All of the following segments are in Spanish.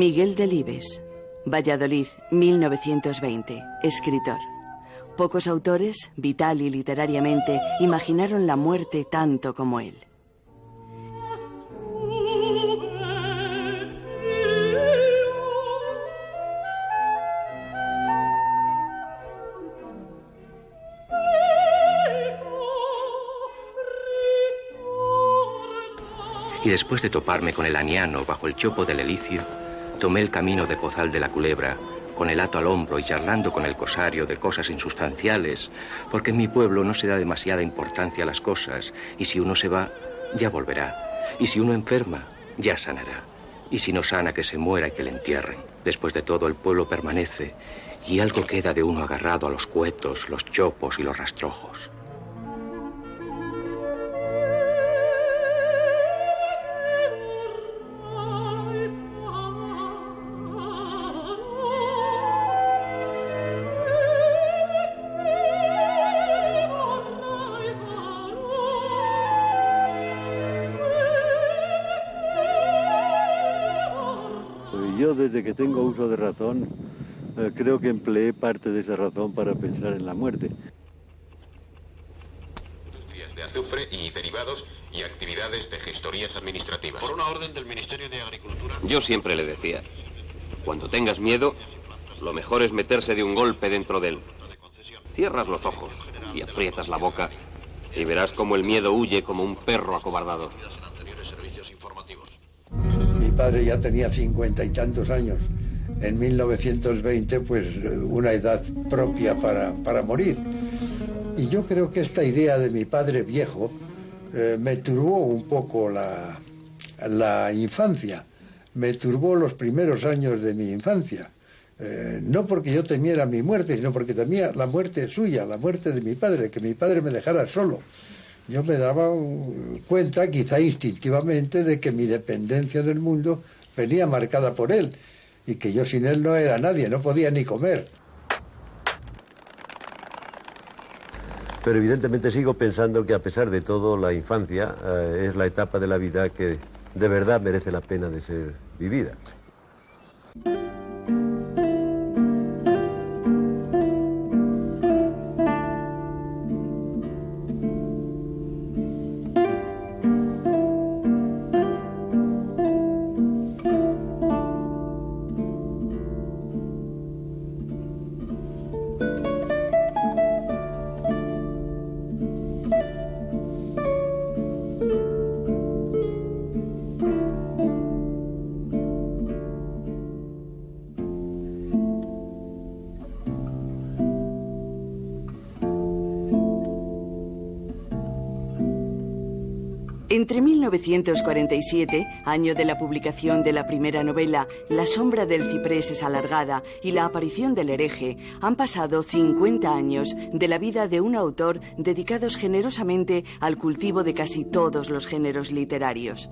Miguel Delibes, Valladolid, 1920, escritor. Pocos autores, vital y literariamente, imaginaron la muerte tanto como él. Y después de toparme con el aniano bajo el chopo del Elicio, tomé el camino de Pozal de la Culebra, con el hato al hombro y charlando con el cosario de cosas insustanciales, porque en mi pueblo no se da demasiada importancia a las cosas, y si uno se va, ya volverá, y si uno enferma, ya sanará, y si no sana, que se muera y que le entierren. Después de todo, el pueblo permanece, y algo queda de uno agarrado a los cuetos, los chopos y los rastrojos. Yo, desde que tengo uso de razón, creo que empleé parte de esa razón para pensar en la muerte. Industrias de azufre y derivados y actividades de gestorías administrativas. Por una orden del Ministerio de Agricultura. Yo siempre le decía, cuando tengas miedo, lo mejor es meterse de un golpe dentro de él. Cierras los ojos y aprietas la boca y verás cómo el miedo huye como un perro acobardado. Mi padre ya tenía 50 y tantos años. En 1920, pues una edad propia para morir. Y yo creo que esta idea de mi padre viejo me turbó un poco la infancia. Me turbó los primeros años de mi infancia. No porque yo temiera mi muerte, sino porque temía la muerte suya, la muerte de mi padre, que mi padre me dejara solo. Yo me daba cuenta, quizá instintivamente, de que mi dependencia del mundo venía marcada por él y que yo sin él no era nadie, no podía ni comer. Pero evidentemente sigo pensando que, a pesar de todo, la infancia es la etapa de la vida que de verdad merece la pena de ser vivida. Entre 1947, año de la publicación de la primera novela, La sombra del ciprés es alargada, y la aparición del hereje, han pasado 50 años de la vida de un autor dedicados generosamente al cultivo de casi todos los géneros literarios.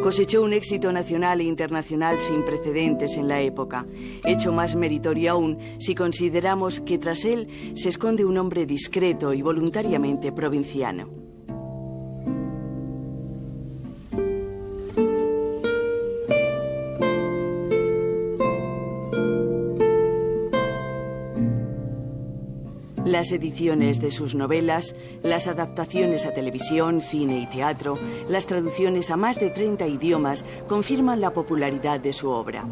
Cosechó un éxito nacional e internacional sin precedentes en la época, hecho más meritorio aún si consideramos que tras él se esconde un hombre discreto y voluntariamente provinciano. Las ediciones de sus novelas, las adaptaciones a televisión, cine y teatro, las traducciones a más de 30 idiomas confirman la popularidad de su obra.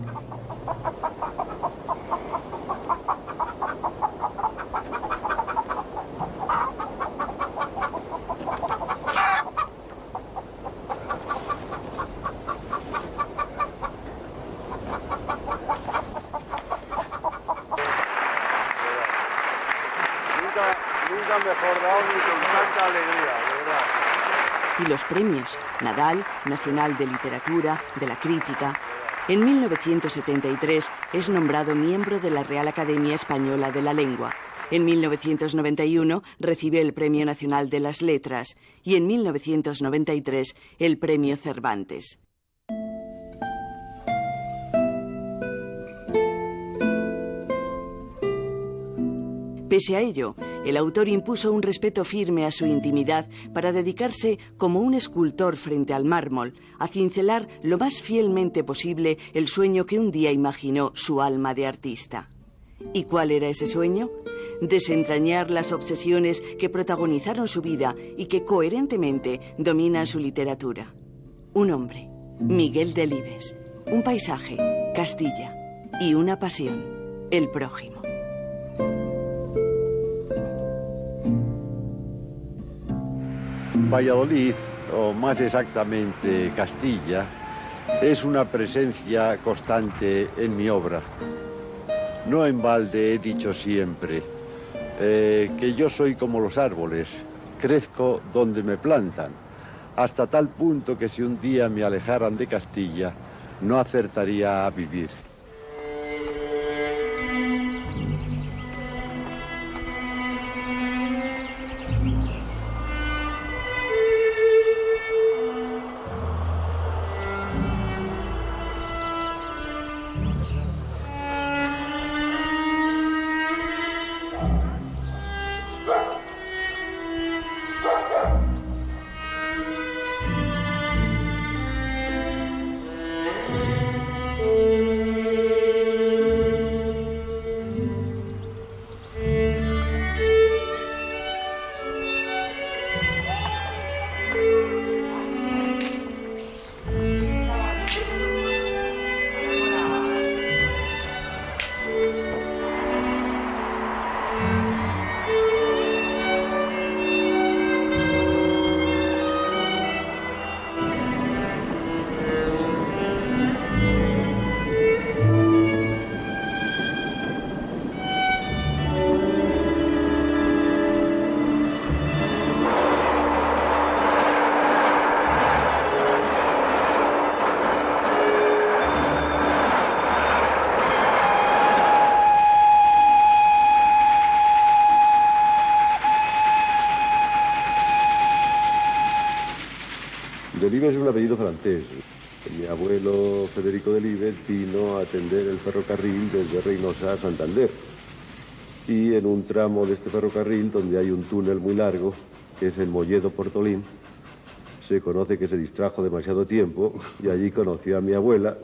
Nunca mejor dado ni con tanta alegría, de verdad. Y los premios, Nadal, Nacional de Literatura, de la Crítica. En 1973 es nombrado miembro de la Real Academia Española de la Lengua. En 1991 recibe el Premio Nacional de las Letras y en 1993 el Premio Cervantes. Pese a ello, el autor impuso un respeto firme a su intimidad para dedicarse como un escultor frente al mármol, a cincelar lo más fielmente posible el sueño que un día imaginó su alma de artista. ¿Y cuál era ese sueño? Desentrañar las obsesiones que protagonizaron su vida y que coherentemente dominan su literatura. Un hombre, Miguel Delibes, un paisaje, Castilla, y una pasión, el prójimo. Valladolid, o más exactamente Castilla, es una presencia constante en mi obra. No en balde he dicho siempre que yo soy como los árboles, crezco donde me plantan, hasta tal punto que si un día me alejaran de Castilla, no acertaría a vivir. Delibes es un apellido francés. Mi abuelo Federico Delibes vino a atender el ferrocarril desde Reynosa a Santander. Y en un tramo de este ferrocarril, donde hay un túnel muy largo, que es el Molledo-Portolín, se conoce que se distrajo demasiado tiempo y allí conoció a mi abuela,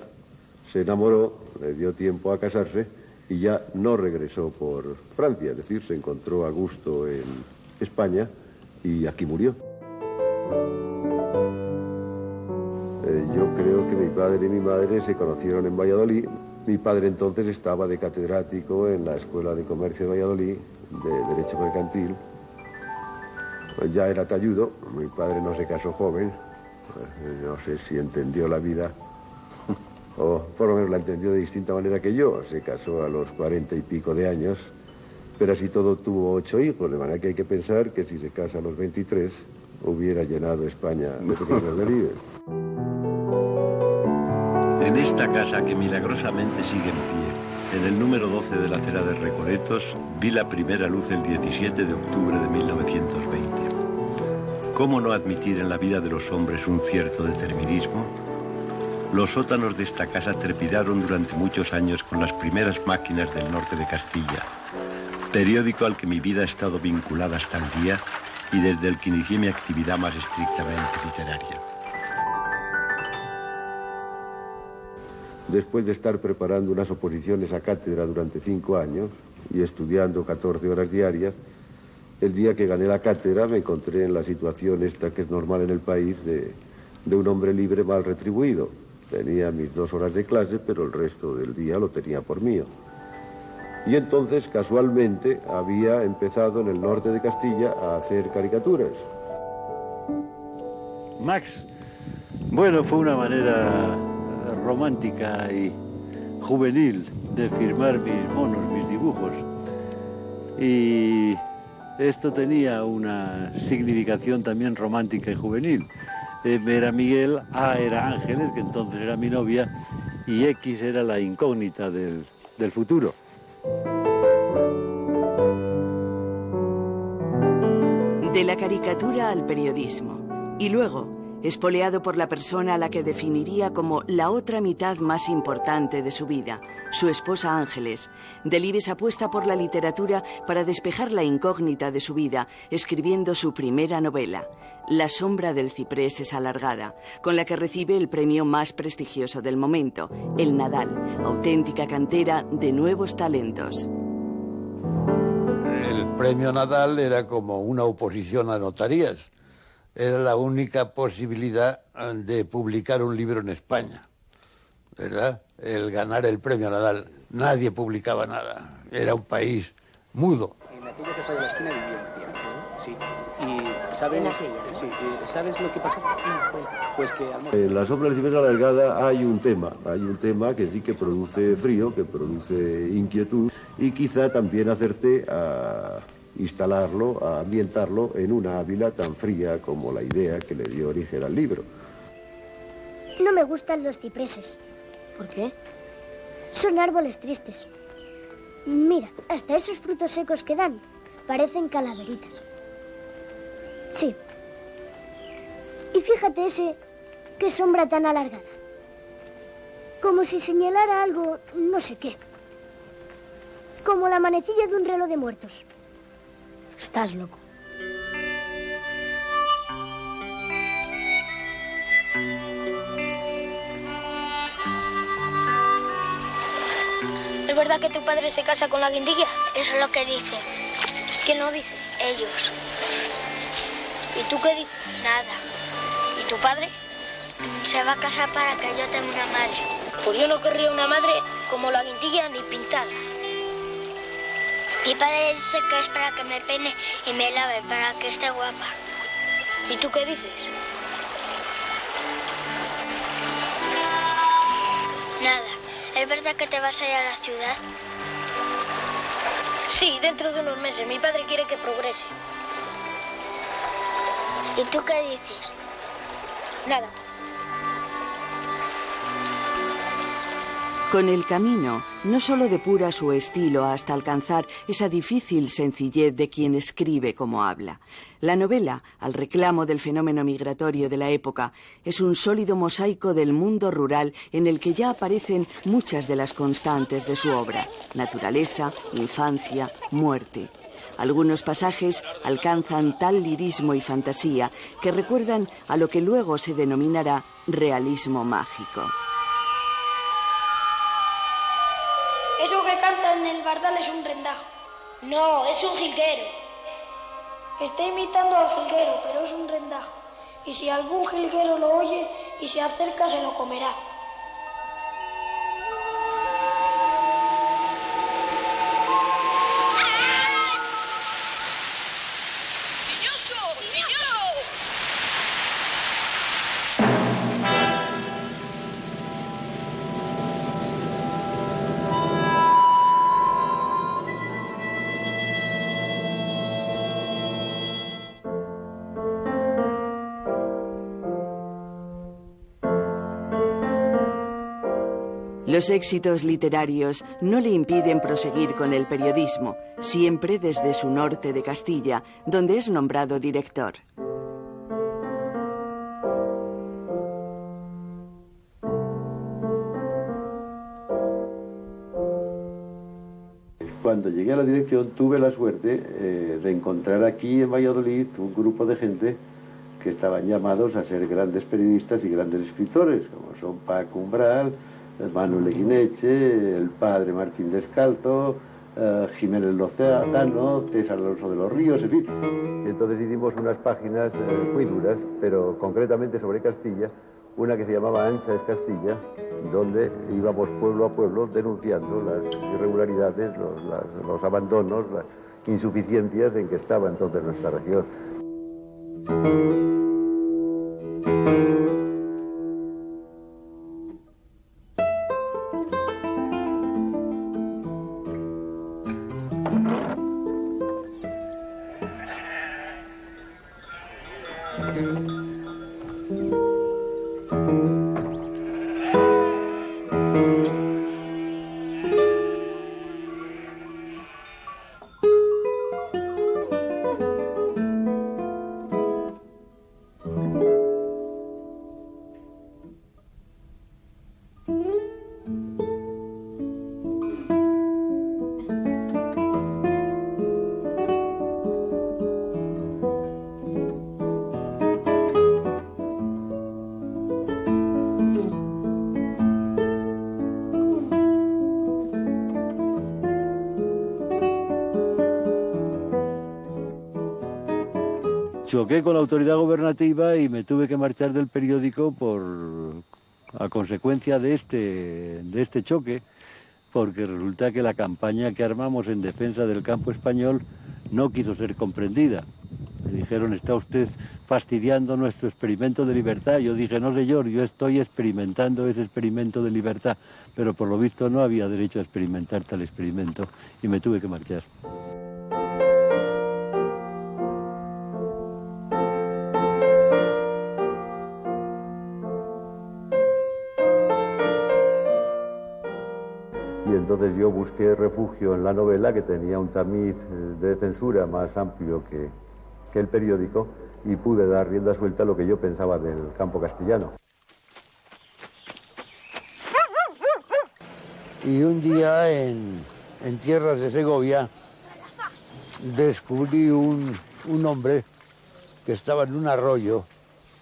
se enamoró, le dio tiempo a casarse y ya no regresó por Francia, es decir, se encontró a gusto en España y aquí murió. Yo creo que mi padre y mi madre se conocieron en Valladolid. Mi padre entonces estaba de catedrático en la Escuela de Comercio de Valladolid, de Derecho Mercantil. Ya era talludo, mi padre no se casó joven, no sé si entendió la vida, o por lo menos la entendió de distinta manera que yo. Se casó a los 40 y pico de años, pero así todo tuvo 8 hijos, de manera que hay que pensar que si se casa a los 23 hubiera llenado España de pequeños Delibes. En esta casa que milagrosamente sigue en pie, en el número 12 de la acera de Recoletos, vi la primera luz el 17 de octubre de 1920. ¿Cómo no admitir en la vida de los hombres un cierto determinismo? Los sótanos de esta casa trepidaron durante muchos años con las primeras máquinas del norte de Castilla, periódico al que mi vida ha estado vinculada hasta el día y desde el que inicié mi actividad más estrictamente literaria. Después de estar preparando unas oposiciones a cátedra durante 5 años y estudiando 14 horas diarias, el día que gané la cátedra me encontré en la situación esta que es normal en el país de un hombre libre mal retribuido. Tenía mis 2 horas de clase, pero el resto del día lo tenía por mío. Y entonces, casualmente, había empezado en el norte de Castilla a hacer caricaturas. Max, bueno, fue una manera romántica y juvenil de firmar mis monos, mis dibujos. Y esto tenía una significación también romántica y juvenil. M era Miguel, A era Ángeles, que entonces era mi novia, y X era la incógnita del futuro. De la caricatura al periodismo, y luego espoleado por la persona a la que definiría como la otra mitad más importante de su vida, su esposa Ángeles, Delibes apuesta por la literatura para despejar la incógnita de su vida, escribiendo su primera novela, La sombra del ciprés es alargada, con la que recibe el premio más prestigioso del momento, el Nadal, auténtica cantera de nuevos talentos. El premio Nadal era como una oposición a notarías. Era la única posibilidad de publicar un libro en España, ¿verdad? El ganar el premio Nadal. Nadie publicaba nada. Era un país mudo. En aquella casa de la esquina vivía un tía. Sí. ¿Y sabes lo que pasó? Pues que en La sombra del ciprés alargada hay un tema que sí que produce frío, que produce inquietud, y quizá también acerté a instalarlo, a ambientarlo en una Ávila tan fría como la idea que le dio origen al libro. No me gustan los cipreses. ¿Por qué? Son árboles tristes. Mira, hasta esos frutos secos que dan parecen calaveritas. Sí. Y fíjate ese, qué sombra tan alargada. Como si señalara algo, no sé qué. Como la manecilla de un reloj de muertos. Estás loco. ¿Es verdad que tu padre se casa con la guindilla? Eso es lo que dice. ¿Quién lo dice? Ellos. ¿Y tú qué dices? Nada. ¿Y tu padre? Se va a casar para que yo tenga una madre. Pues yo no querría una madre como la guindilla ni pintada. Mi padre dice que es para que me peine y me lave, para que esté guapa. ¿Y tú qué dices? Nada. ¿Es verdad que te vas a ir a la ciudad? Sí, dentro de unos meses. Mi padre quiere que progrese. ¿Y tú qué dices? Nada. Con el camino, no solo depura su estilo hasta alcanzar esa difícil sencillez de quien escribe como habla. La novela, al reclamo del fenómeno migratorio de la época, es un sólido mosaico del mundo rural en el que ya aparecen muchas de las constantes de su obra: naturaleza, infancia, muerte. Algunos pasajes alcanzan tal lirismo y fantasía que recuerdan a lo que luego se denominará realismo mágico. Eso que canta en el bardal es un rendajo. No, es un jilguero. Está imitando al jilguero, pero es un rendajo. Y si algún jilguero lo oye y se acerca, se lo comerá. Los éxitos literarios no le impiden proseguir con el periodismo, siempre desde su norte de Castilla, donde es nombrado director. Cuando llegué a la dirección tuve la suerte de encontrar aquí en Valladolid un grupo de gente que estaban llamados a ser grandes periodistas y grandes escritores, como son Paco Umbral, Manuel Eguineche, el padre Martín Descalzo, Jiménez Lozano, César Alonso de los Ríos, en fin. Y entonces hicimos unas páginas muy duras, pero concretamente sobre Castilla, una que se llamaba Ancha es Castilla, donde íbamos pueblo a pueblo denunciando las irregularidades, los abandonos, las insuficiencias en que estaba entonces nuestra región. choqué con la autoridad gubernativa y me tuve que marchar del periódico a consecuencia de este choque, porque resulta que la campaña que armamos en defensa del campo español no quiso ser comprendida. Me dijeron, está usted fastidiando nuestro experimento de libertad. Yo dije, no señor, yo estoy experimentando ese experimento de libertad, pero por lo visto no había derecho a experimentar tal experimento y me tuve que marchar. Y entonces yo busqué refugio en la novela, que tenía un tamiz de censura más amplio que el periódico, y pude dar rienda suelta a lo que yo pensaba del campo castellano. Y un día en tierras de Segovia descubrí un hombre que estaba en un arroyo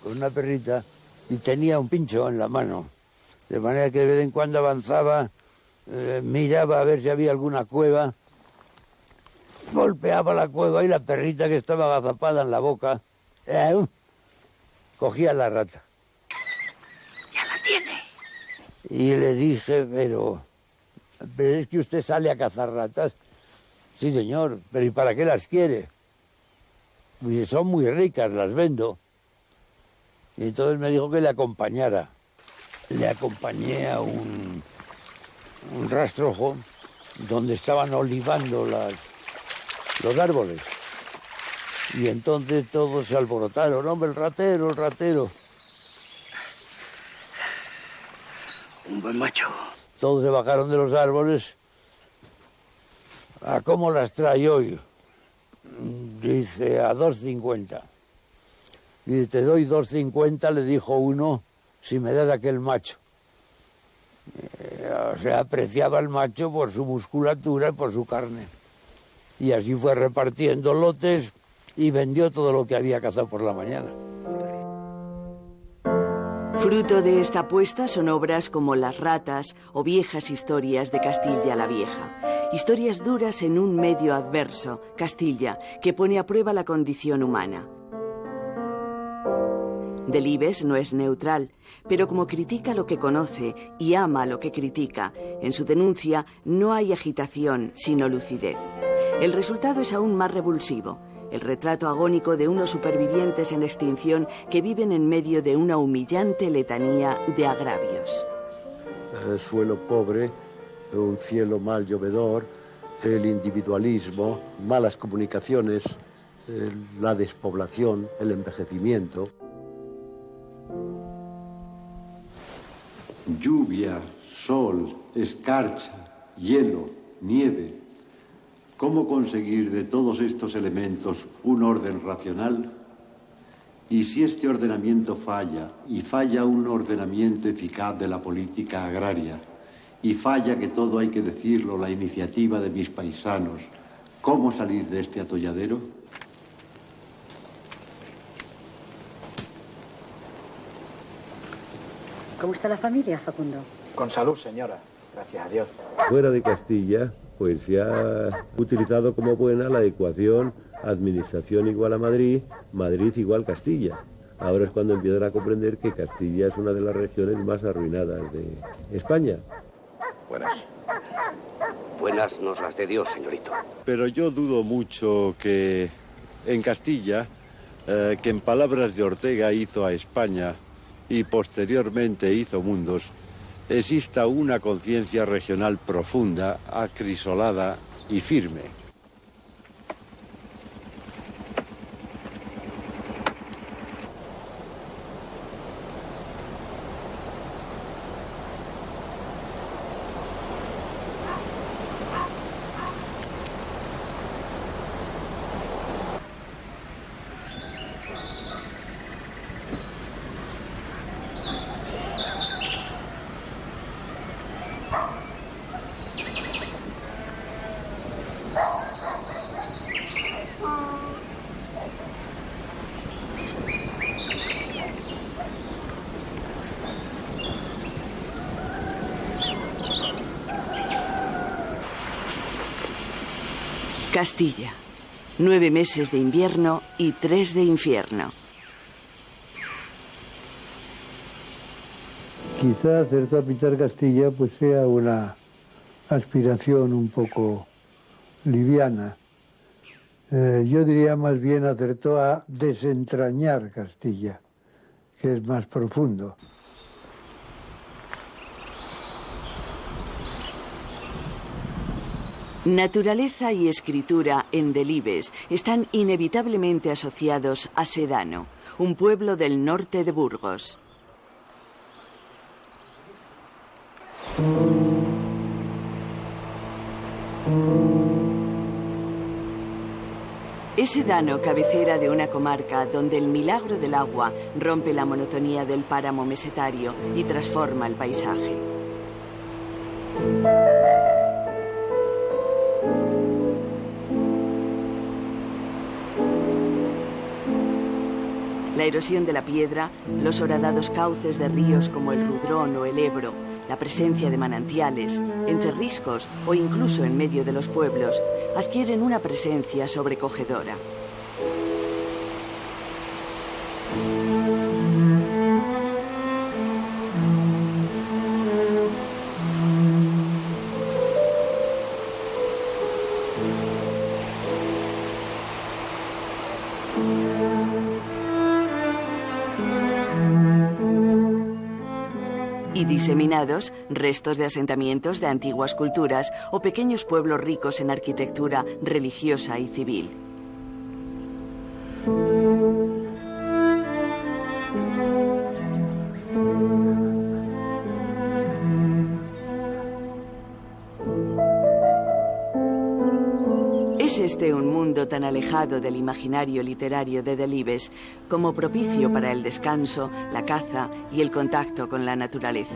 con una perrita y tenía un pincho en la mano, de manera que de vez en cuando avanzaba, miraba a ver si había alguna cueva, golpeaba la cueva y la perrita, que estaba agazapada en la boca, cogía la rata. ¡Ya la tiene! Y le dije, pero es que usted sale a cazar ratas. Sí, señor, pero ¿y para qué las quiere? Y son muy ricas, las vendo. Y entonces me dijo que le acompañara. Le acompañé a un rastrojo donde estaban olivando los árboles. Y entonces todos se alborotaron, hombre, el ratero, el ratero. Un buen macho. Todos se bajaron de los árboles. ¿A cómo las trae hoy? Dice, a 2,50. Y te doy 2,50, le dijo uno, si me das aquel macho. O sea, apreciaba al macho por su musculatura y por su carne. Y así fue repartiendo lotes y vendió todo lo que había cazado por la mañana. Fruto de esta apuesta son obras como Las ratas o Viejas historias de Castilla la Vieja. Historias duras en un medio adverso, Castilla, que pone a prueba la condición humana. Delibes no es neutral, pero como critica lo que conoce y ama lo que critica, en su denuncia no hay agitación, sino lucidez. El resultado es aún más revulsivo. El retrato agónico de unos supervivientes en extinción que viven en medio de una humillante letanía de agravios. Suelo pobre, un cielo mal llovedor, el individualismo, malas comunicaciones, la despoblación, el envejecimiento. Lluvia, sol, escarcha, hielo, nieve. ¿Cómo conseguir de todos estos elementos un orden racional? Y si este ordenamiento falla, y falla un ordenamiento eficaz de la política agraria, y falla, que todo hay que decirlo, la iniciativa de mis paisanos, ¿cómo salir de este atolladero? ¿Cómo está la familia, Facundo? Con salud, señora. Gracias a Dios. Fuera de Castilla, pues se ha utilizado como buena la ecuación administración igual a Madrid, Madrid igual Castilla. Ahora es cuando empiezan a comprender que Castilla es una de las regiones más arruinadas de España. Buenas. Buenas nos las dé Dios, señorito. Pero yo dudo mucho que en Castilla, que en palabras de Ortega hizo a España y posteriormente hizo mundos, exista una conciencia regional profunda, acrisolada y firme. Castilla. 9 meses de invierno y 3 de infierno. Quizá acertó a pintar Castilla pues sea una aspiración un poco liviana. Yo diría más bien acertó a desentrañar Castilla, que es más profundo. Naturaleza y escritura en Delibes están inevitablemente asociados a Sedano, un pueblo del norte de Burgos. Es Sedano cabecera de una comarca donde el milagro del agua rompe la monotonía del páramo mesetario y transforma el paisaje. La erosión de la piedra, los horadados cauces de ríos como el Rudrón o el Ebro, la presencia de manantiales, entre riscos o incluso en medio de los pueblos, adquieren una presencia sobrecogedora. Y diseminados restos de asentamientos de antiguas culturas o pequeños pueblos ricos en arquitectura religiosa y civil. ¿Es este un mundo tan alejado del imaginario literario de Delibes como propicio para el descanso, la caza y el contacto con la naturaleza?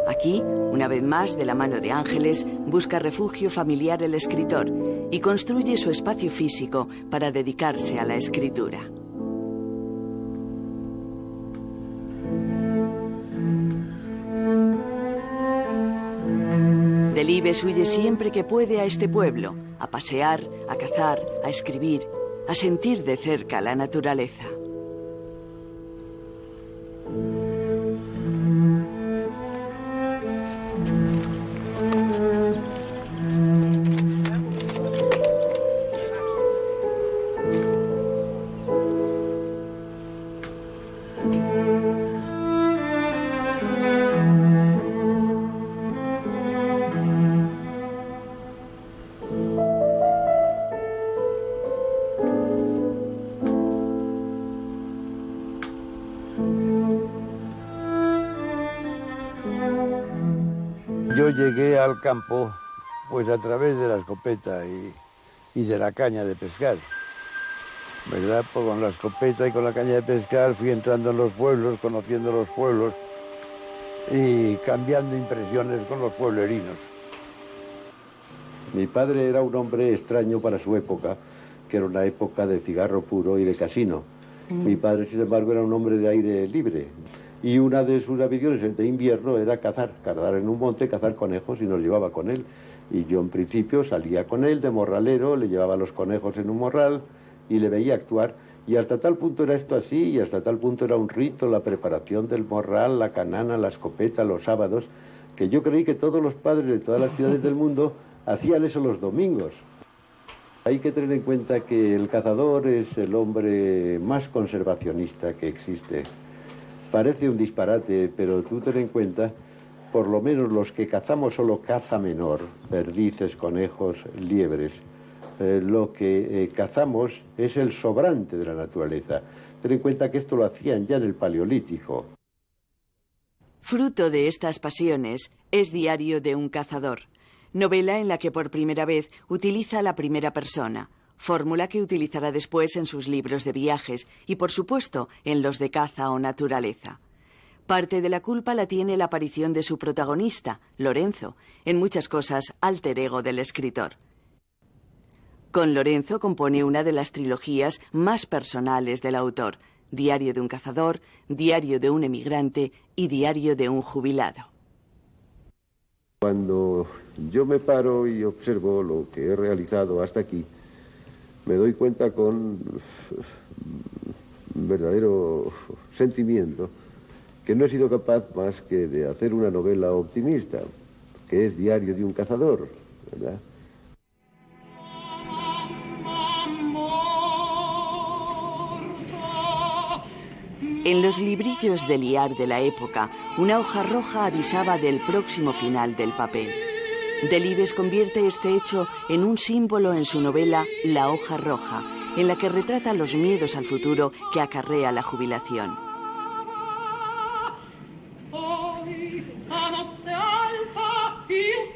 Aquí, una vez más, de la mano de Ángeles, busca refugio familiar el escritor y construye su espacio físico para dedicarse a la escritura. Delibes huye siempre que puede a este pueblo, a pasear, a cazar, a escribir, a sentir de cerca la naturaleza. Yo llegué al campo pues a través de la escopeta y de la caña de pescar, ¿verdad? Pues con la escopeta y con la caña de pescar fui entrando en los pueblos, conociendo los pueblos y cambiando impresiones con los pueblerinos. Mi padre era un hombre extraño para su época, que era una época de cigarro puro y de casino. Mi padre, sin embargo, era un hombre de aire libre. Y una de sus aficiones de invierno era cazar en un monte, cazar conejos, y nos llevaba con él. Y yo en principio salía con él de morralero, le llevaba los conejos en un morral y le veía actuar. Y hasta tal punto era esto así, y hasta tal punto era un rito la preparación del morral, la canana, la escopeta, los sábados, que yo creí que todos los padres de todas las ciudades del mundo hacían eso los domingos. Hay que tener en cuenta que el cazador es el hombre más conservacionista que existe. Parece un disparate, pero tú ten en cuenta, por lo menos los que cazamos solo caza menor, perdices, conejos, liebres, lo que cazamos es el sobrante de la naturaleza. Ten en cuenta que esto lo hacían ya en el Paleolítico. Fruto de estas pasiones es Diario de un cazador, novela en la que por primera vez utiliza la primera persona, fórmula que utilizará después en sus libros de viajes y, por supuesto, en los de caza o naturaleza. Parte de la culpa la tiene la aparición de su protagonista, Lorenzo, en muchas cosas alter ego del escritor. Con Lorenzo compone una de las trilogías más personales del autor, Diario de un cazador, Diario de un emigrante y Diario de un jubilado. Cuando yo me paro y observo lo que he realizado hasta aquí, me doy cuenta con verdadero sentimiento que no he sido capaz más que de hacer una novela optimista, que es Diario de un cazador, ¿verdad? En los librillos de liar de la época, una hoja roja avisaba del próximo final del papel. Delibes convierte este hecho en un símbolo en su novela La hoja roja, en la que retrata los miedos al futuro que acarrea la jubilación.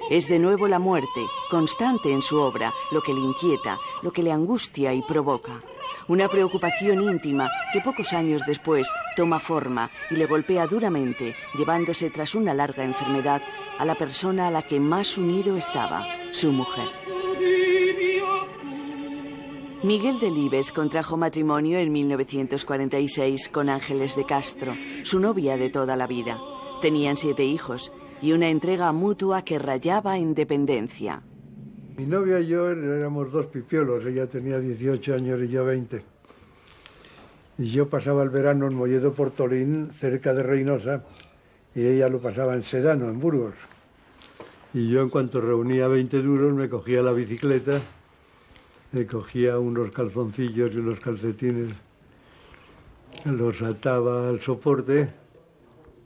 Es de nuevo la muerte, constante en su obra, lo que le inquieta, lo que le angustia y provoca. Una preocupación íntima que pocos años después toma forma y le golpea duramente, llevándose tras una larga enfermedad a la persona a la que más unido estaba, su mujer. Miguel Delibes contrajo matrimonio en 1946 con Ángeles de Castro, su novia de toda la vida. Tenían 7 hijos y una entrega mutua que rayaba en dependencia. Mi novia y yo éramos 2 pipiolos, ella tenía 18 años y yo 20. Y yo pasaba el verano en Molledo Portolín, cerca de Reynosa, y ella lo pasaba en Sedano, en Burgos. Y yo, en cuanto reunía 20 duros, me cogía la bicicleta, me cogía unos calzoncillos y unos calcetines, los ataba al soporte,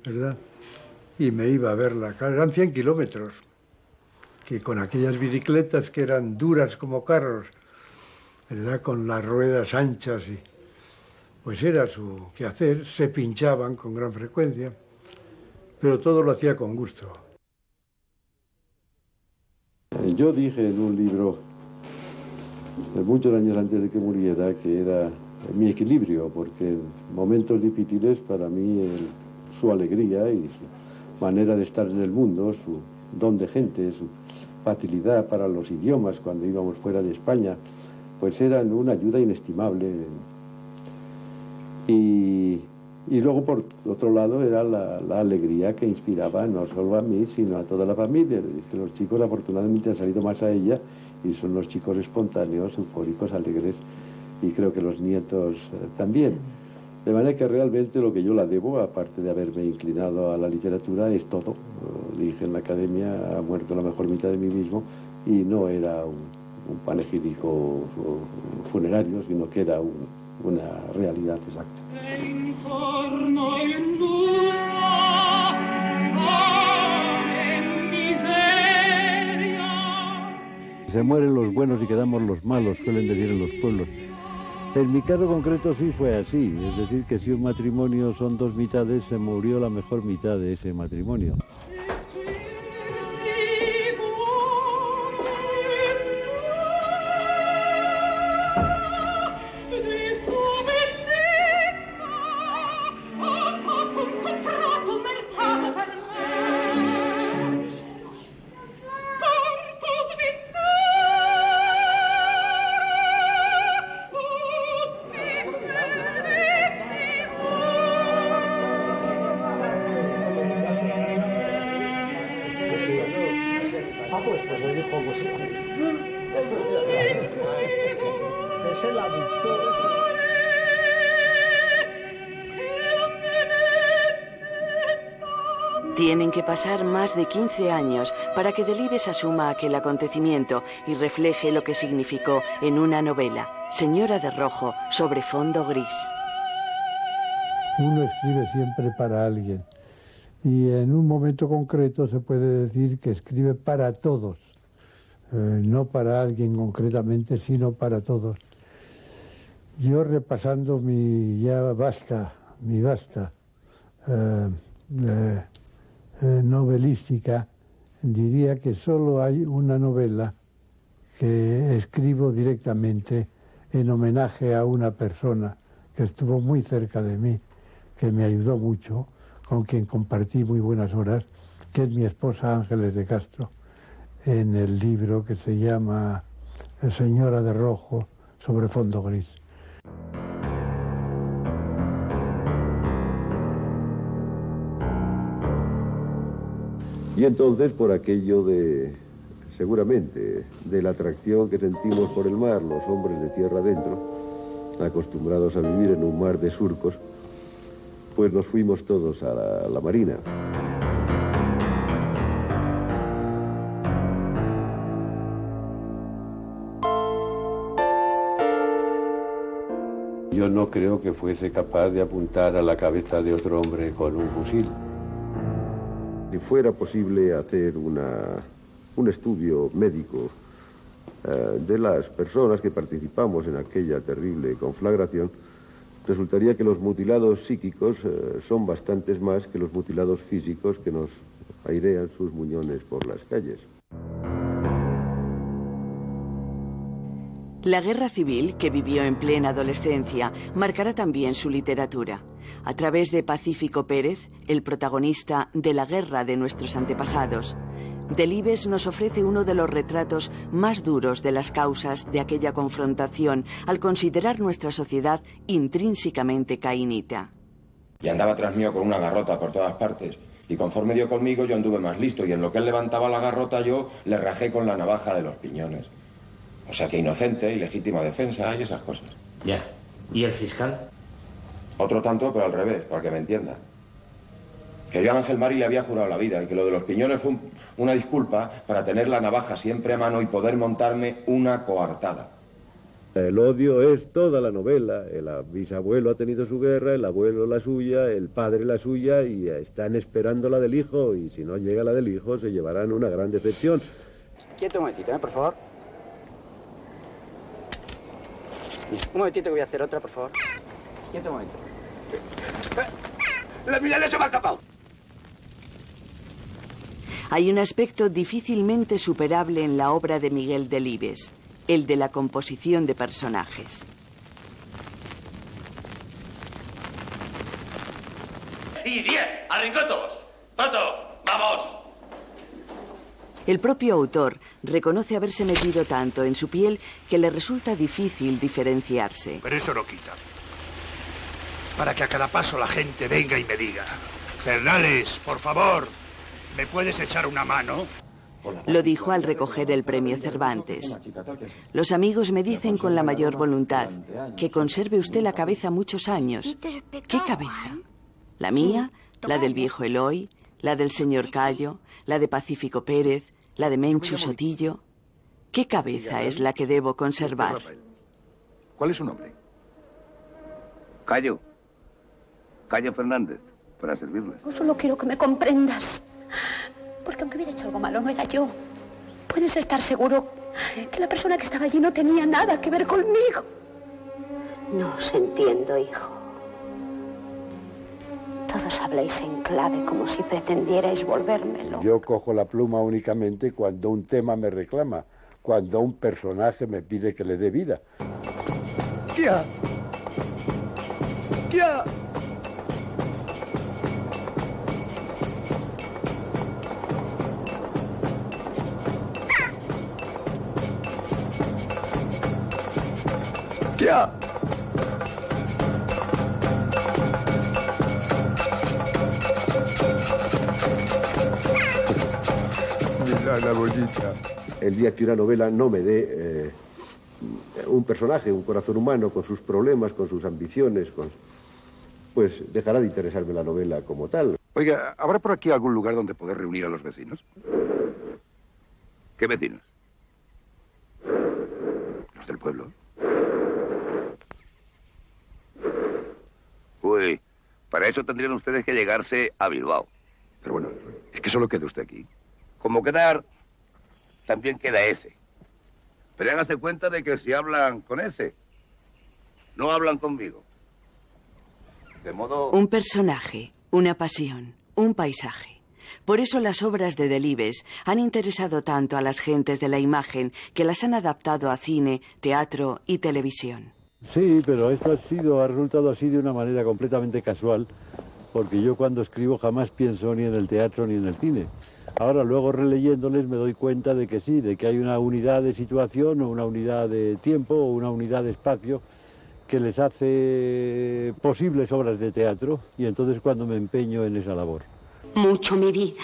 ¿verdad? Y me iba a verla. Eran 100 kilómetros. Que con aquellas bicicletas que eran duras como carros, ¿verdad? Con las ruedas anchas, y pues era su quehacer, se pinchaban con gran frecuencia, pero todo lo hacía con gusto. Yo dije en un libro, muchos años antes de que muriera, que era mi equilibrio, porque en momentos difíciles para mí su alegría y su manera de estar en el mundo, su don de gente, su facilidad para los idiomas cuando íbamos fuera de España, pues eran una ayuda inestimable. Y luego, por otro lado, era la alegría que inspiraba no solo a mí, sino a toda la familia. Es que los chicos afortunadamente han salido más a ella y son los chicos espontáneos, eufóricos, alegres, y creo que los nietos también. De manera que realmente lo que yo la debo, aparte de haberme inclinado a la literatura, es todo. Dije en la academia, ha muerto la mejor mitad de mí mismo, y no era un panegírico funerario, sino que era una realidad exacta. Se mueren los buenos y quedamos los malos, suelen decir en los pueblos. En mi caso concreto sí fue así, es decir, que si un matrimonio son 2 mitades, se murió la mejor mitad de ese matrimonio. Tienen que pasar más de 15 años para que Delibes asuma aquel acontecimiento y refleje lo que significó en una novela, Señora de Rojo, sobre fondo gris. Uno escribe siempre para alguien, y en un momento concreto se puede decir que escribe para todos, no para alguien concretamente, sino para todos. Yo, repasando mi vasta novelística, diría que solo hay una novela que escribo directamente en homenaje a una persona que estuvo muy cerca de mí, que me ayudó mucho, con quien compartí muy buenas horas, que es mi esposa Ángeles de Castro, en el libro que se llama Señora de Rojo, sobre fondo gris. Y entonces, por aquello de, seguramente, de la atracción que sentimos por el mar, los hombres de tierra adentro, acostumbrados a vivir en un mar de surcos, pues nos fuimos todos a la marina. Yo no creo que fuese capaz de apuntar a la cabeza de otro hombre con un fusil. Si fuera posible hacer un estudio médico de las personas que participamos en aquella terrible conflagración, resultaría que los mutilados psíquicos son bastantes más que los mutilados físicos que nos airean sus muñones por las calles. La guerra civil, que vivió en plena adolescencia, marcará también su literatura. A través de Pacífico Pérez, el protagonista de la guerra de nuestros antepasados, Delibes nos ofrece uno de los retratos más duros de las causas de aquella confrontación al considerar nuestra sociedad intrínsecamente caínita. Y andaba tras mío con una garrota por todas partes. Y conforme dio conmigo, yo anduve más listo. Y en lo que él levantaba la garrota, yo le rajé con la navaja de los piñones. O sea que inocente, ilegítima defensa y esas cosas. Ya. ¿Y el fiscal? Otro tanto, pero al revés, para que me entienda. Que yo a Ángel Mari le había jurado la vida y que lo de los piñones fue una disculpa para tener la navaja siempre a mano y poder montarme una coartada. El odio es toda la novela. El bisabuelo ha tenido su guerra, el abuelo la suya, el padre la suya y están esperando la del hijo. Y si no llega la del hijo, se llevarán una gran decepción. Quieto un momentito, por favor. Un momentito que voy a hacer otra, por favor. Quieto un momento. ¡La milanesa se me ha escapado! Hay un aspecto difícilmente superable en la obra de Miguel Delibes, el de la composición de personajes. ¡Y 10! ¡Al rincón todos! ¡Pronto! ¡Vamos! El propio autor reconoce haberse metido tanto en su piel que le resulta difícil diferenciarse. Pero eso no quita. Para que a cada paso la gente venga y me diga: Bernales, por favor, ¿me puedes echar una mano? Lo dijo al recoger el premio Cervantes. Los amigos me dicen con la mayor voluntad que conserve usted la cabeza muchos años. ¿Qué cabeza? ¿La mía? ¿La del viejo Eloy? ¿La del señor Cayo? ¿La de Pacífico Pérez? ¿La de Menchu Sotillo? ¿Qué cabeza es la que debo conservar? ¿Cuál es su nombre? Cayo. Cayo Fernández, para servirles. Yo solo quiero que me comprendas. Porque aunque hubiera hecho algo malo, no era yo. Puedes estar seguro que la persona que estaba allí no tenía nada que ver conmigo. No os entiendo, hijo. Todos habláis en clave como si pretendierais volvérmelo. Yo cojo la pluma únicamente cuando un tema me reclama, cuando un personaje me pide que le dé vida. ¡Kia! ¡Kia! ¡Kia! La bonita. El día que una novela no me dé un personaje, un corazón humano con sus problemas, con sus ambiciones, pues dejará de interesarme la novela como tal. Oiga, ¿habrá por aquí algún lugar donde poder reunir a los vecinos? ¿Qué vecinos? Los del pueblo. Uy, para eso tendrían ustedes que llegarse a Bilbao. Pero bueno, es que solo queda usted aquí. Como quedar, también queda ese. Pero hágase cuenta de que si hablan con ese, no hablan conmigo. De modo... Un personaje, una pasión, un paisaje. Por eso las obras de Delibes han interesado tanto a las gentes de la imagen que las han adaptado a cine, teatro y televisión. Sí, pero esto ha resultado así de una manera completamente casual, porque yo cuando escribo jamás pienso ni en el teatro ni en el cine. Ahora luego releyéndoles me doy cuenta de que sí, de que hay una unidad de situación o una unidad de tiempo o una unidad de espacio que les hace posibles obras de teatro y entonces cuando me empeño en esa labor. Mucho mi vida.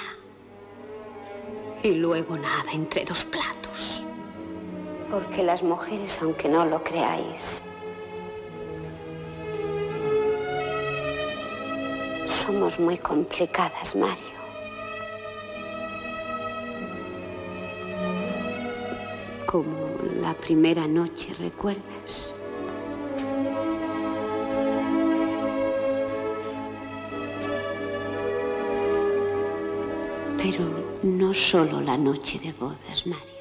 Y luego nada entre dos platos. Porque las mujeres, aunque no lo creáis, somos muy complicadas, Mario. Como la primera noche, ¿recuerdas? Pero no solo la noche de bodas, Mario.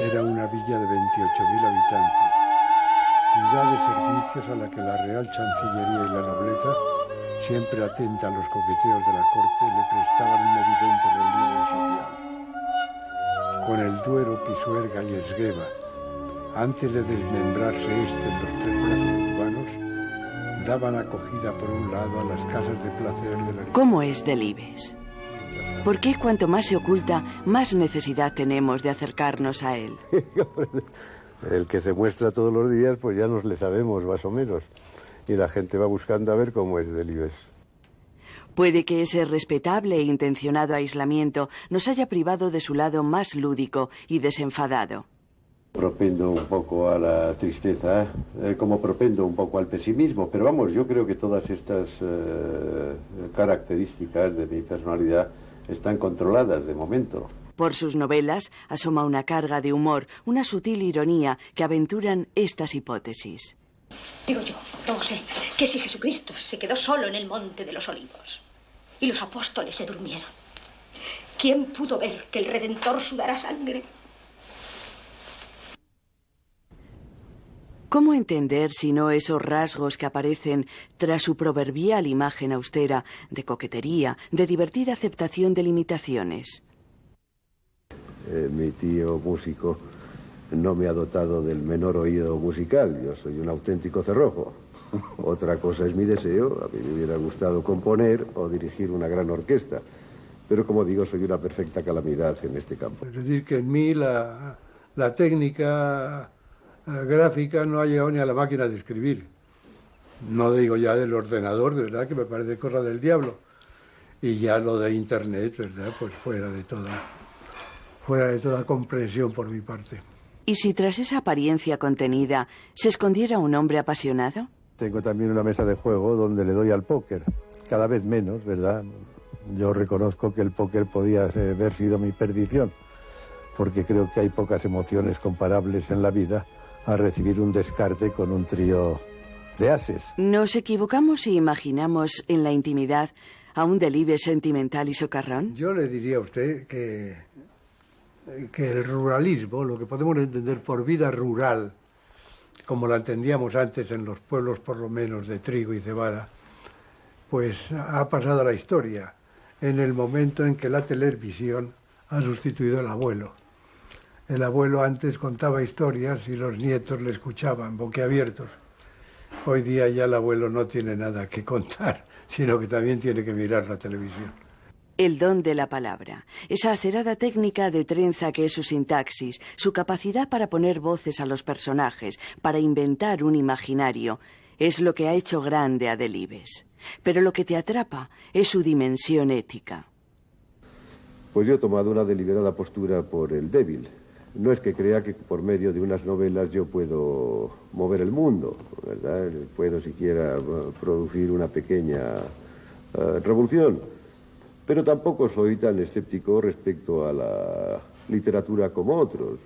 Era una villa de 28.000 habitantes, ciudad de servicios a la que la Real Chancillería y la nobleza, siempre atenta a los coqueteos de la corte, le prestaban un evidente relieve social. Con el Duero, Pisuerga y Esgueva, antes de desmembrarse en los tres brazos urbanos, daban acogida por un lado a las casas de placer de la... ¿Cómo es Delibes? ¿Por qué cuanto más se oculta, más necesidad tenemos de acercarnos a él? El que se muestra todos los días, pues ya nos le sabemos más o menos. Y la gente va buscando a ver cómo es Delibes. Puede que ese respetable e intencionado aislamiento nos haya privado de su lado más lúdico y desenfadado. Propendo un poco a la tristeza, como propendo un poco al pesimismo, pero vamos, yo creo que todas estas características de mi personalidad están controladas de momento. Por sus novelas asoma una carga de humor, una sutil ironía que aventuran estas hipótesis. Digo yo, no sé, que si Jesucristo se quedó solo en el Monte de los Olivos y los apóstoles se durmieron, ¿quién pudo ver que el Redentor sudara sangre? ¿Cómo entender si no esos rasgos que aparecen tras su proverbial imagen austera de coquetería, de divertida aceptación de limitaciones? Mi tío músico no me ha dotado del menor oído musical. Yo soy un auténtico cerrojo. Otra cosa es mi deseo. A mí me hubiera gustado componer o dirigir una gran orquesta. Pero como digo, soy una perfecta calamidad en este campo. Es decir, que en mí la técnica gráfica no ha llegado ni a la máquina de escribir. No digo ya del ordenador, de verdad, que me parece cosa del diablo. Y ya lo de Internet, ¿verdad? Pues fuera de toda comprensión por mi parte. ¿Y si tras esa apariencia contenida se escondiera un hombre apasionado? Tengo también una mesa de juego donde le doy al póker. Cada vez menos, ¿verdad? Yo reconozco que el póker podía haber sido mi perdición, porque creo que hay pocas emociones comparables en la vida a recibir un descarte con un trío de ases. ¿Nos equivocamos si imaginamos en la intimidad a un Delibes sentimental y socarrón? Yo le diría a usted que el ruralismo, lo que podemos entender por vida rural, como la entendíamos antes en los pueblos por lo menos de trigo y cebada, pues ha pasado a la historia en el momento en que la televisión ha sustituido al abuelo. El abuelo antes contaba historias y los nietos le escuchaban boquiabiertos. Hoy día ya el abuelo no tiene nada que contar, sino que también tiene que mirar la televisión. El don de la palabra, esa acerada técnica de trenza que es su sintaxis, su capacidad para poner voces a los personajes, para inventar un imaginario, es lo que ha hecho grande a Delibes. Pero lo que te atrapa es su dimensión ética. Pues yo he tomado una deliberada postura por el débil. No es que crea que por medio de unas novelas yo puedo mover el mundo, ¿verdad? Puedo siquiera producir una pequeña revolución. Pero tampoco soy tan escéptico respecto a la literatura como otros.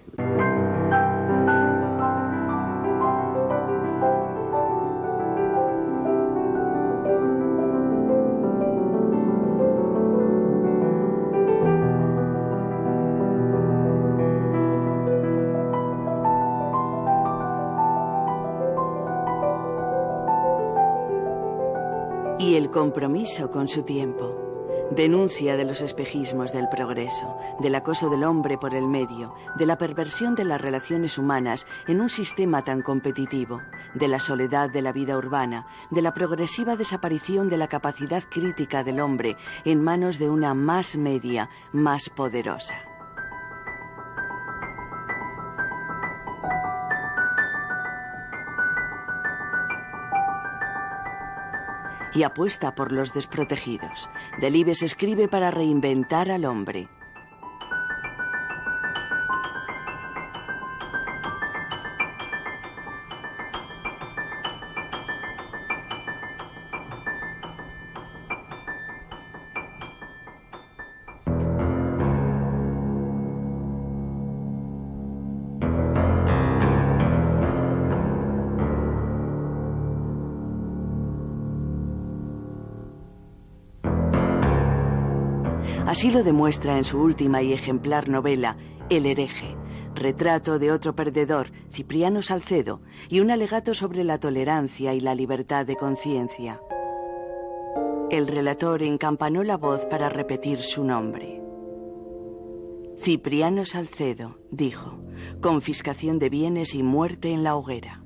Y el compromiso con su tiempo. Denuncia de los espejismos del progreso, del acoso del hombre por el medio, de la perversión de las relaciones humanas en un sistema tan competitivo, de la soledad de la vida urbana, de la progresiva desaparición de la capacidad crítica del hombre en manos de una más media, más poderosa. Y apuesta por los desprotegidos. Delibes escribe para reinventar al hombre. Así lo demuestra en su última y ejemplar novela, El hereje, retrato de otro perdedor, Cipriano Salcedo, y un alegato sobre la tolerancia y la libertad de conciencia. El relator encampanó la voz para repetir su nombre. Cipriano Salcedo, dijo, confiscación de bienes y muerte en la hoguera.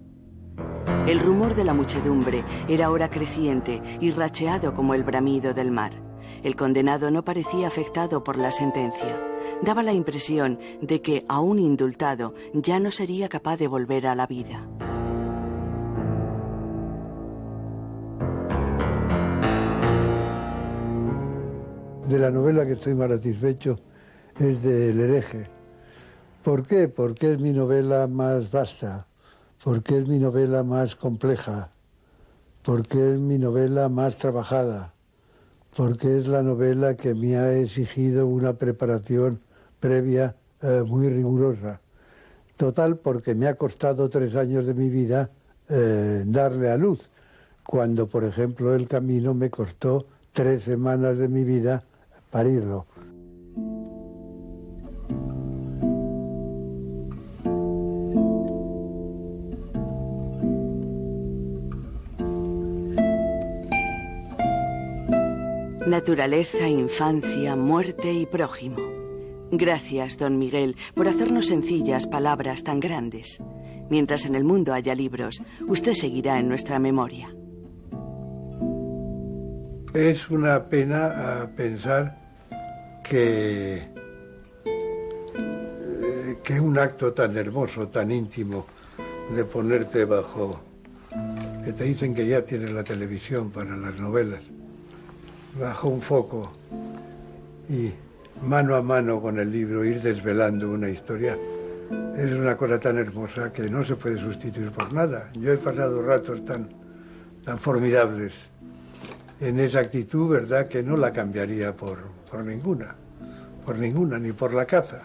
El rumor de la muchedumbre era ahora creciente y racheado como el bramido del mar. El condenado no parecía afectado por la sentencia. Daba la impresión de que, aún indultado, ya no sería capaz de volver a la vida. De la novela que estoy más satisfecho es de El hereje. ¿Por qué? Porque es mi novela más vasta, porque es mi novela más compleja, porque es mi novela más trabajada, porque es la novela que me ha exigido una preparación previa muy rigurosa. Total, porque me ha costado 3 años de mi vida darle a luz, cuando, por ejemplo, El camino me costó 3 semanas de mi vida parirlo. Naturaleza, infancia, muerte y prójimo. Gracias, don Miguel, por hacernos sencillas palabras tan grandes. Mientras en el mundo haya libros, usted seguirá en nuestra memoria. Es una pena pensar que un acto tan hermoso, tan íntimo, de ponerte bajo... que te dicen que ya tienes la televisión para las novelas, bajo un foco y mano a mano con el libro ir desvelando una historia, es una cosa tan hermosa que no se puede sustituir por nada. Yo he pasado ratos tan formidables en esa actitud, ¿verdad?, que no la cambiaría por ninguna, ni por la caza.